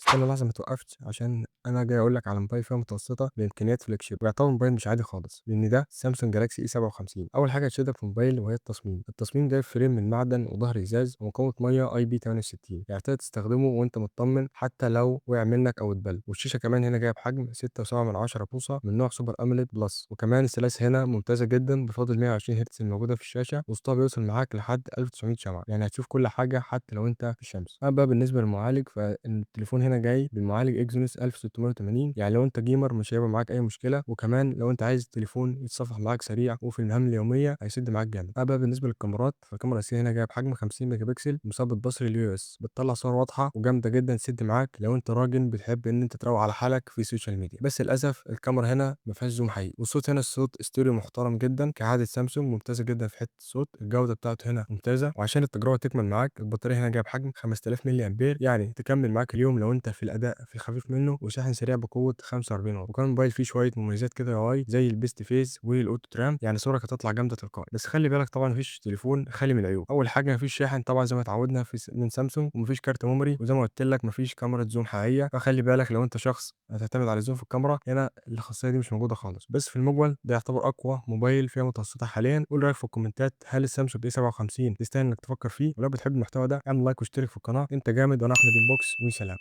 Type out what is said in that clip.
استنى لحظة ما توقفش، عشان أنا جاي أقول لك على موبايل فئة متوسطة بإمكانيات فلاج شيب، ويعتبر موبايل مش عادي خالص، لأن ده سامسونج جالاكسي اي 57. أول حاجة هتشدك في الموبايل وهي التصميم جايب فريم من معدن وظهر إزاز ومقاومة مية اي بي 68، يعني تقدر تستخدمه وأنت مطمن حتى لو وقع منك أو اتبل. والشاشة كمان هنا جايب حجم 6.7 بوصة من نوع سوبر أموليد بلس، وكمان السلاسة هنا ممتازة جدا بفضل 120 هرتز الموجودة في الشاشة، وسطها بيوصل معاك لحد 1900 شمعة، يعني هتشوف كل حاجة حتى لو أنت في الشمس. أما بقى بالنسبة للمعالج، فالتليفون هنا جاي بالمعالج اكزينوس 1680، يعني لو انت جيمر مش هيبقى معاك اي مشكله، وكمان لو انت عايز تليفون يتصفح معاك سريع وفي المهام اليوميه هيسد معاك جامد. اما بقى بالنسبه للكاميرات، فالكاميرا الاساسيه هنا جايه بحجم 50 ميجا بكسل مثبت بصري اليو اس، بتطلع صور واضحه وجامده جدا تسد معاك لو انت راجل بتحب ان انت تروق على حالك في السوشيال ميديا. بس للاسف الكاميرا هنا ما فيهاش زوم حقيقي، والصوت هنا الصوت ستيريو محترم جدا كعاده سامسونج، ممتازه جدا في حته الصوت، الجوده بتاعته هنا ممتازه. وعشان التجربه تكمل معاك، البطاريه هنا جايه بحجم 5000 ملي امبير، يعني تكمل معاك اليوم لو انت في الاداء في الخفيف منه، وشاحن سريع بقوه 45 واط. وكان الموبايل فيه شويه مميزات كده يا اي، زي البيست فيس والاوتو ترام، يعني صورك هتطلع جامده تلقائي. بس خلي بالك طبعا مفيش تليفون خالي من العيوب. اول حاجه مفيش شاحن طبعا زي ما اتعودنا من سامسونج، ومفيش كارت ميموري، وزي ما قلت لك مفيش كاميرا زوم حقيقيه، فخلي بالك لو انت شخص هتعتمد على الزوم في الكاميرا، هنا الخاصيه دي مش موجوده خالص. بس في المجمل ده يعتبر اقوى موبايل فئه متوسطه حاليا. قول رايك في الكومنتات، هل السامسونج اي 57 تستاهل انك تفكر فيه؟ ولو بتحب المحتوى ده اعمل لايك واشترك في القناه. انت جامد، وانا احمد انبوكس، وسلام.